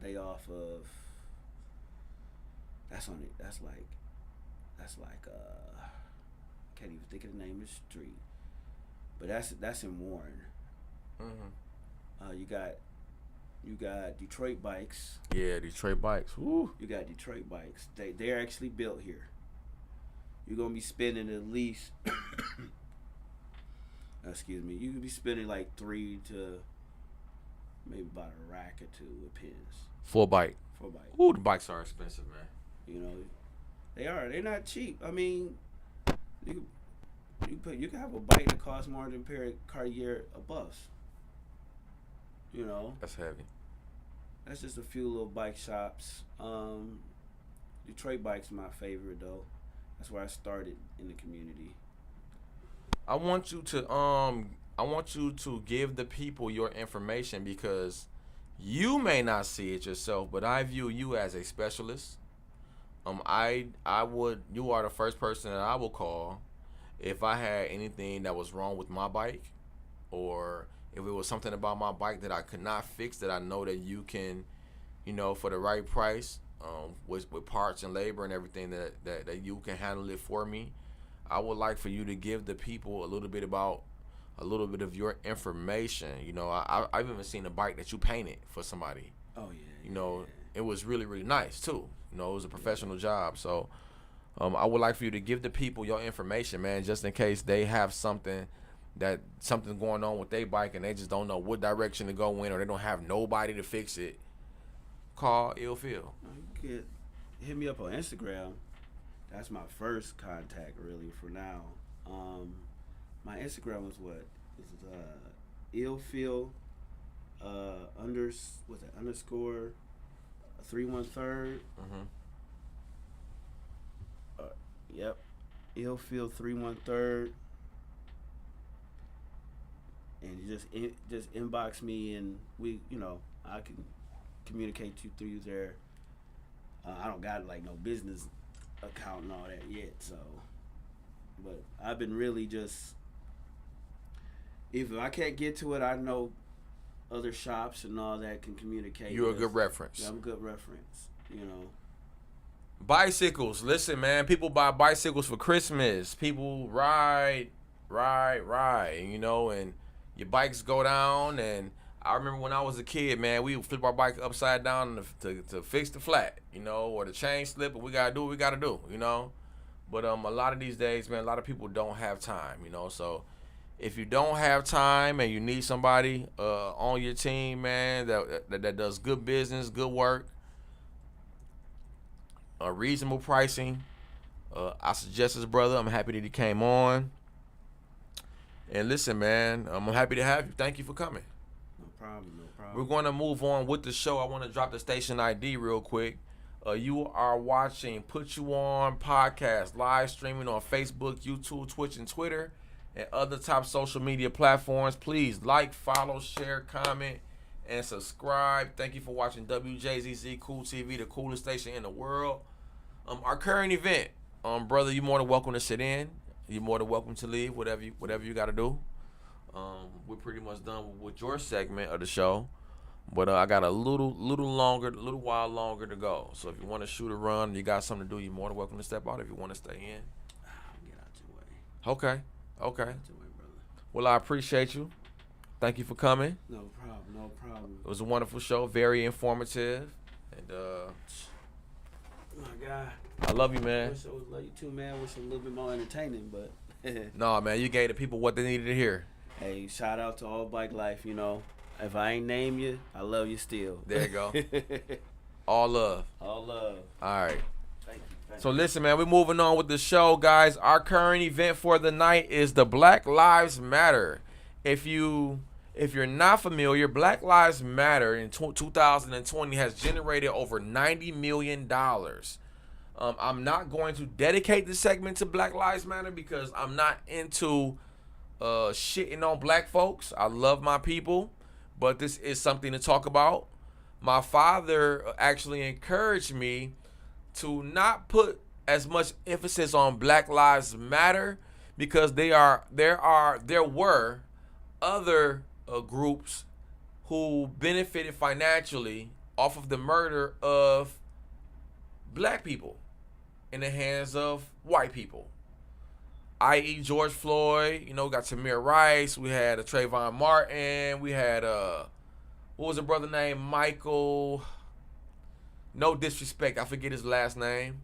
they off of. That's on it. That's like can't even think of the name of the street, but that's in Warren. You got Detroit bikes. Yeah, Detroit bikes. Woo. You got Detroit bikes. They're actually built here. You're gonna be spending at least excuse me, you could be spending like 3 to maybe about a rack or two with pins. Full bike. For a bike. Ooh, the bikes are expensive, man. You know, they are. They're not cheap. I mean, you can have a bike that costs more than a pair of Cartier a bus. You know. That's heavy. That's just a few little bike shops. Detroit bikes are my favorite though. That's where I started in the community. I want you to give the people your information because you may not see it yourself, but I view you as a specialist. You are the first person that I will call if I had anything that was wrong with my bike, or if it was something about my bike that I could not fix, that I know that you can, for the right price, with parts and labor and everything that you can handle it for me. I would like for you to give the people a little bit of your information. I've even seen a bike that you painted for somebody. Oh yeah. It was really, really nice too. It was a professional job. So I would like for you to give the people your information, man, just in case they have something going on with their bike and they just don't know what direction to go in, or they don't have nobody to fix it. Call Ill Feel. You can hit me up on Instagram. That's my first contact really for now. My Instagram was what? Ill Feel underscore 313. Yep. Ill Feel 313. And you just inbox me and I can communicate you through there. I don't got like no business account and all that yet, so, but I've been really just, if I can't get to it, I know other shops and all that can communicate. You're a good reference. Yeah, I'm a good reference. Bicycles. Listen, man, people buy bicycles for Christmas. People ride, and your bikes go down. And I remember when I was a kid, man, we would flip our bike upside down to fix the flat, or the chain slip, and we gotta do what we gotta do, But a lot of these days, man, a lot of people don't have time, So if you don't have time and you need somebody on your team, man, that does good business, good work, reasonable pricing, I suggest this brother. I'm happy that he came on. And listen, man, I'm happy to have you. Thank you for coming. No problem. We're going to move on with the show. I want to drop the station ID real quick. You are watching Put You On Podcast, live streaming on Facebook, YouTube, Twitch, and Twitter, and other top social media platforms. Please like, follow, share, comment, and subscribe. Thank you for watching Wjzz Cool TV, the coolest station in the world. Our current event, brother, you're more than welcome to sit in. You're more than welcome to leave, whatever you got to do. We're pretty much done with your segment of the show, but I got a little while longer to go. So if you want to shoot a run, you got something to do, you're more than welcome to step out. If you want to stay in, get out your way. Okay. Get out your way, brother. Well, I appreciate you. Thank you for coming. No problem. It was a wonderful show, very informative, and my God, I love you, man. I wish I would love you too, man. Wish it was a little bit more entertaining, but no, man, you gave the people what they needed to hear. Hey, shout out to all bike life. If I ain't name you, I love you still. There you go. All love. All love. All right. Thank you. So listen, man, we're moving on with the show, guys. Our current event for the night is the Black Lives Matter. If you're not familiar, Black Lives Matter in 2020 has generated over $90 million. I'm not going to dedicate this segment to Black Lives Matter because I'm not into shitting on black folks. I love my people, but this is something to talk about. My father actually encouraged me to not put as much emphasis on Black Lives Matter because there were other groups who benefited financially off of the murder of black people in the hands of white people, i.e. George Floyd. You know, got Tamir Rice. We had Trayvon Martin. We had what was the brother name? Michael. No disrespect, I forget his last name.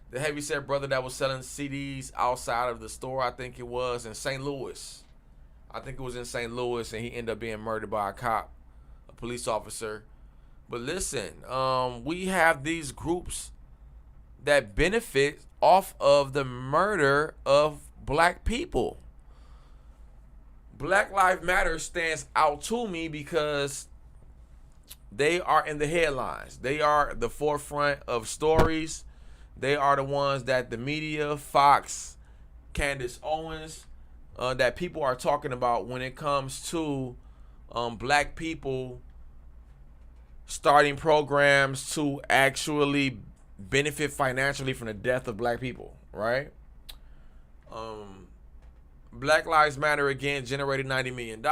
The heavyset brother that was selling CDs outside of the store, I think it was in St. Louis. I think it was in St. Louis, and he ended up being murdered by a cop, a police officer. But listen, we have these groups that benefit off of the murder of black people. Black Lives Matter stands out to me because they are in the headlines. They are the forefront of stories. They are the ones that the media, Fox, Candace Owens, that people are talking about when it comes to black people starting programs to actually benefit financially from the death of black people, right? Black Lives Matter, again, generated $90 million.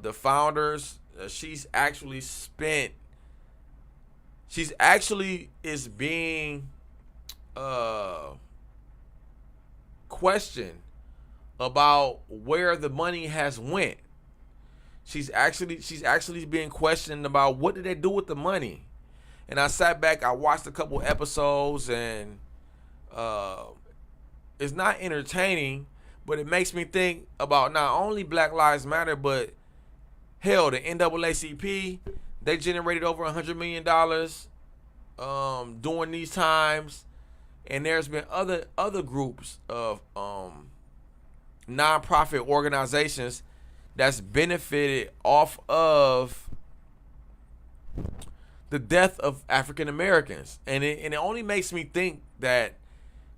The founders, she's actually is being questioned about where the money has went. She's actually being questioned about what did they do with the money. And I sat back, I watched a couple episodes, and it's not entertaining, but it makes me think about not only Black Lives Matter, but hell, the NAACP, they generated over $100 million during these times. And there's been other groups of nonprofit organizations that's benefited off of the death of African Americans. And it only makes me think that,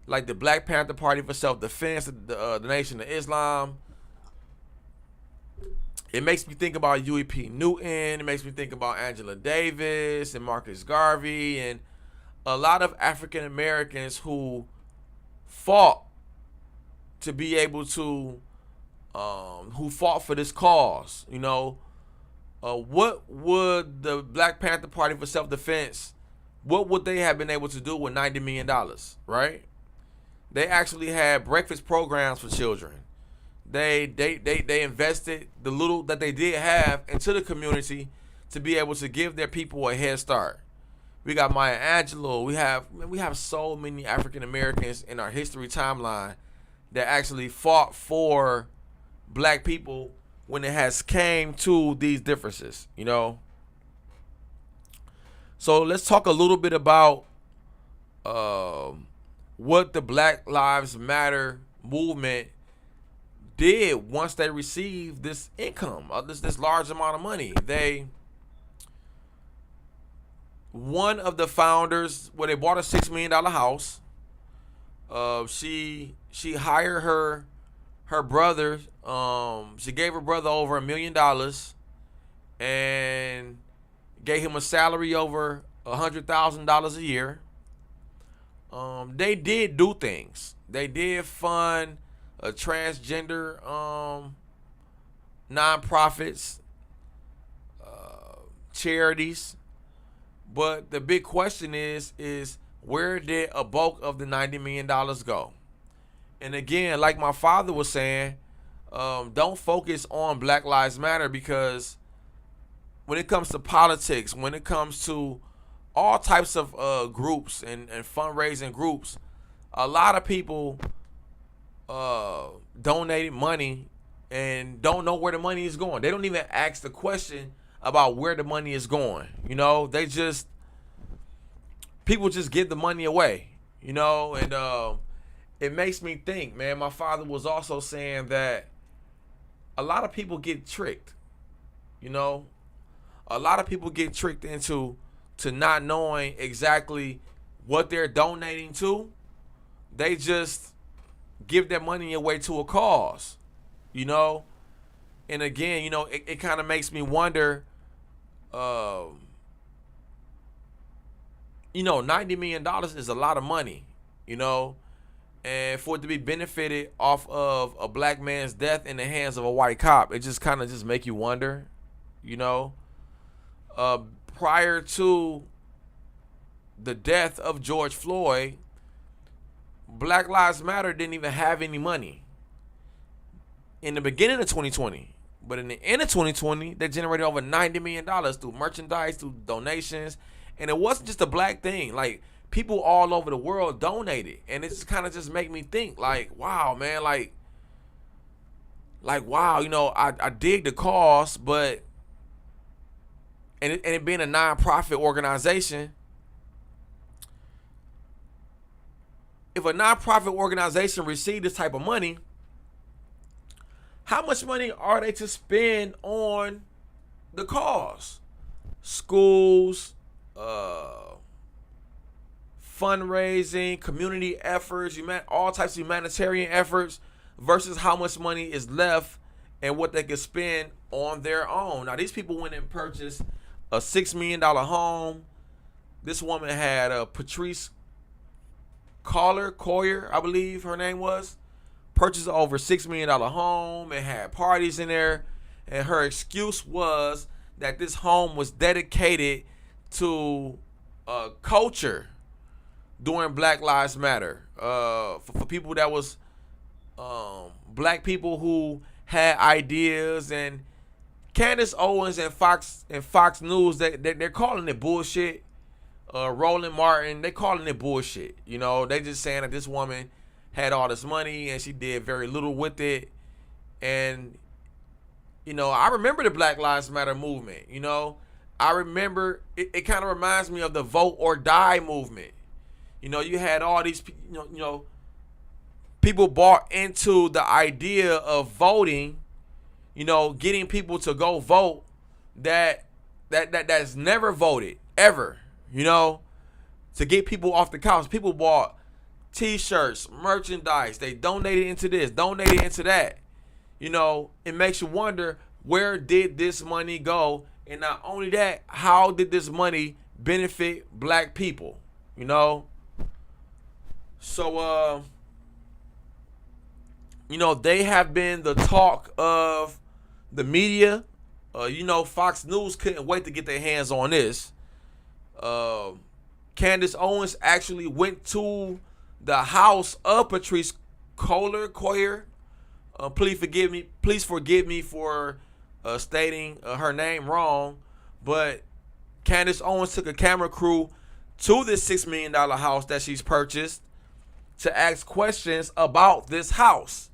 like the Black Panther Party for Self-Defense, the Nation of Islam, it makes me think about Huey P. Newton. It makes me think about Angela Davis and Marcus Garvey and a lot of African Americans who fought to be able to, who fought for this cause. You know, what would the Black Panther Party for Self-Defense, what would they have been able to do with $90 million, right? They actually had breakfast programs for children. They invested the little that they did have into the community to be able to give their people a head start. We got Maya Angelou. We have so many African Americans in our history timeline that actually fought for black people when it has came to these differences, you know. So let's talk a little bit about what the Black Lives Matter movement did once they received this income, this large amount of money. One of the founders, they bought a $6 million house. She hired her brother. She gave her brother over $1 million and gave him a salary over $100,000 a year. They did do things. They did fund transgender nonprofits, charities. But the big question is where did a bulk of the $90 million go? And again, like my father was saying, don't focus on Black Lives Matter, because when it comes to politics, when it comes to all types of groups and fundraising groups, a lot of people donated money and don't know where the money is going. They don't even ask the question about where the money is going. You know, people just give the money away, you know, and it makes me think, man. My father was also saying that a lot of people get tricked, you know. A lot of people get tricked into not knowing exactly what they're donating to. They just give their money away to a cause, you know. And again, you know, it kind of makes me wonder, you know, $90 million is a lot of money, you know, and for it to be benefited off of a black man's death in the hands of a white cop, it just kind of just make you wonder, you know. prior to the death of George Floyd, Black Lives Matter didn't even have any money in the beginning of 2020. But in the end of 2020, they generated over $90 million through merchandise, through donations. And it wasn't just a black thing. Like, people all over the world donated. And it just kind of just make me think, like, wow, man, like wow, I dig the cause, but and it being a nonprofit organization, if a nonprofit organization received this type of money, how much money are they to spend on the cause? Schools, fundraising, community efforts, all types of humanitarian efforts, versus how much money is left and what they could spend on their own. Now, these people went and purchased a $6 million home. This woman had Patrice Collier, I believe her name was, purchased over $6 million home and had parties in there. And her excuse was that this home was dedicated to culture during Black Lives Matter. For people that was black people who had ideas. And Candace Owens and Fox News, they're calling it bullshit. Roland Martin, they calling it bullshit. They just saying that this woman had all this money and she did very little with it. And I remember the Black Lives Matter movement. I remember it kind of reminds me of the Vote or Die movement. You had all these people bought into the idea of voting, getting people to go vote that's never voted ever, to get people off the couch. People bought T-shirts, merchandise. They donated into this, donated into that. It makes you wonder, where did this money go? And not only that, how did this money benefit black people? So, they have been the talk of the media. Fox News couldn't wait to get their hands on this. Candace Owens actually went to the house of Patrice Collier. Please forgive me for stating her name wrong. But Candace Owens took a camera crew to this $6 million house that she's purchased to ask questions about this house.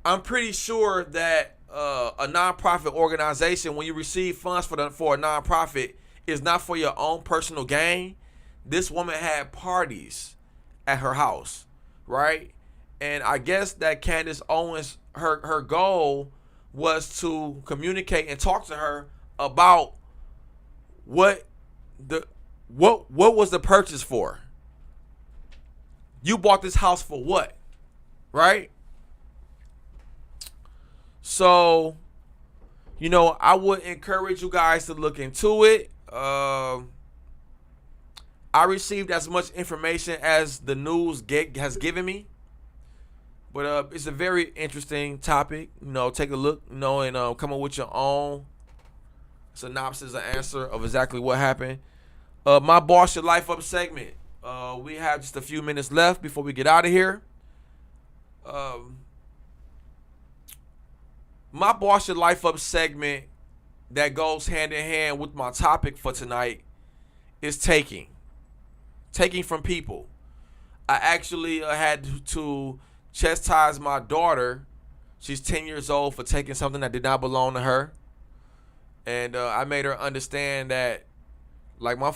I'm pretty sure that a nonprofit organization, when you receive funds for a nonprofit, is not for your own personal gain. This woman had parties at her house, right? And I guess that Candace Owens, her goal was to communicate and talk to her about what was the purchase for. You bought this house for what, right? So, I would encourage you guys to look into it. I received as much information as the news has given me. But it's a very interesting topic. Take a look, and come up with your own synopsis or answer of exactly what happened. My Boss Your Life Up segment. We have just a few minutes left before we get out of here. My Boss Your Life Up segment that goes hand in hand with my topic for tonight is taking from people. I actually had to chastise my daughter. She's 10 years old for taking something that did not belong to her. And I made her understand that, like my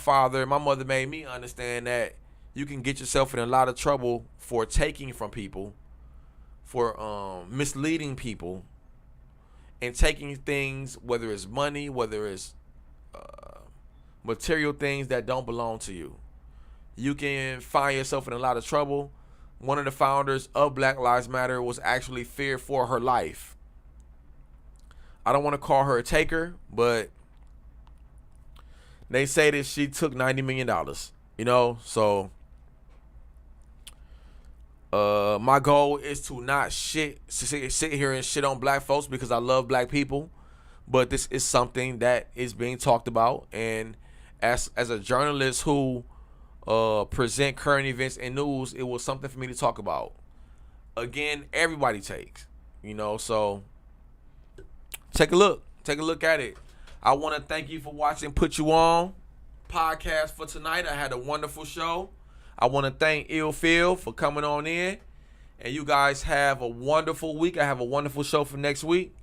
mother made me understand that you can get yourself in a lot of trouble for taking from people, for misleading people, and taking things, whether it's money, whether it's material things that don't belong to you. You can find yourself in a lot of trouble. One of the founders of Black Lives Matter was actually feared for her life. I don't want to call her a taker, but they say that she took $90 million, so my goal is to not sit here and shit on black folks, because I love black people, but this is something that is being talked about. And as a journalist who present current events and news, it was something for me to talk about. Again, everybody takes, so take a look at it. I want to thank you for watching Put You On podcast for tonight. I had a wonderful show. I want to thank Ill Phil for coming on in. And you guys have a wonderful week. I have a wonderful show for next week.